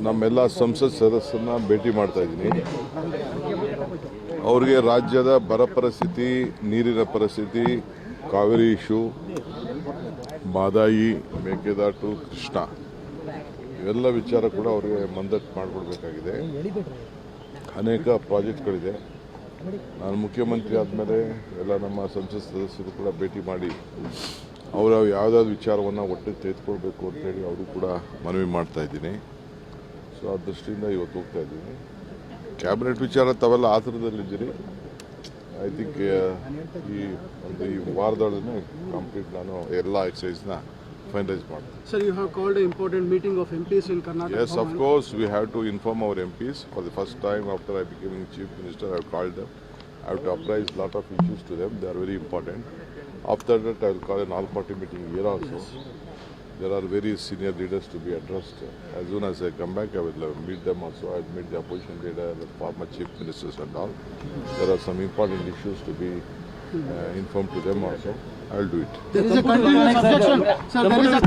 ನಮ್ಮೆಲ್ಲ ಸಂಸತ್ ಸದಸ್ಯರನ್ನ ಭೇಟಿ ಮಾಡ್ತಾ ಇದ್ದೀನಿ. ಅವ್ರಿಗೆ ರಾಜ್ಯದ ಬರ ಪರಿಸ್ಥಿತಿ, ನೀರಿನ ಪರಿಸ್ಥಿತಿ, ಕಾವೇರಿ ಇಶ್ಯೂ, ಮಾದಾಯಿ, ಮೇಕೆದಾಟು, ಕೃಷ್ಣ ಇವೆಲ್ಲ ವಿಚಾರ ಕೂಡ ಅವರಿಗೆ ಮಂದಟ್ಟು ಮಾಡಿಕೊಡ್ಬೇಕಾಗಿದೆ. ಅನೇಕ ಪ್ರಾಜೆಕ್ಟ್ಗಳಿದೆ. ನಾನು ಮುಖ್ಯಮಂತ್ರಿ ಆದಮೇಲೆ ಎಲ್ಲ ನಮ್ಮ ಸಂಸತ್ ಸದಸ್ಯರು ಕೂಡ ಭೇಟಿ ಮಾಡಿ ಅವರು ಯಾವುದಾದ್ರು ವಿಚಾರವನ್ನು ಒಟ್ಟಿಗೆ ತೆಗೆದುಕೊಳ್ಬೇಕು ಅಂತೇಳಿ ಅವರು ಕೂಡ ಮನವಿ ಮಾಡ್ತಾ ಇದ್ದೀನಿ. ಸೊ ಆ ದೃಷ್ಟಿಯಿಂದ ಇವತ್ತು ಹೋಗ್ತಾ ಇದ್ದೀನಿ. ಕ್ಯಾಬಿನೆಟ್ ವಿಚಾರ ತಾವೆಲ್ಲ ಆತುರದಲ್ಲಿದ್ದೀರಿ. ಐ ಥಿಂಕ್ ಈ ವಾರದೊಳಗೆ ಕಂಪ್ಲೀಟ್ ನಾನು ಎಲ್ಲ ಎಕ್ಸೈಸ್ನ ಫೈನಲೈಸ್ ಮಾಡ್ತೀನಿ. Sir, you have called an important meeting of MPs in Karnataka. Yes, of course, we have to inform our MPs. For the first time after I became Chief Minister, I have called them. I have to apprise a lot of issues to them. They are very important. After that, I will call an all-party meeting here also. There are very senior leaders to be addressed. As soon as I come back, I will meet them also. I will meet the opposition leader, the former chief ministers and all. There are some important issues to be informed to them also. I will do it. There is a continuous objection. Sir, there is a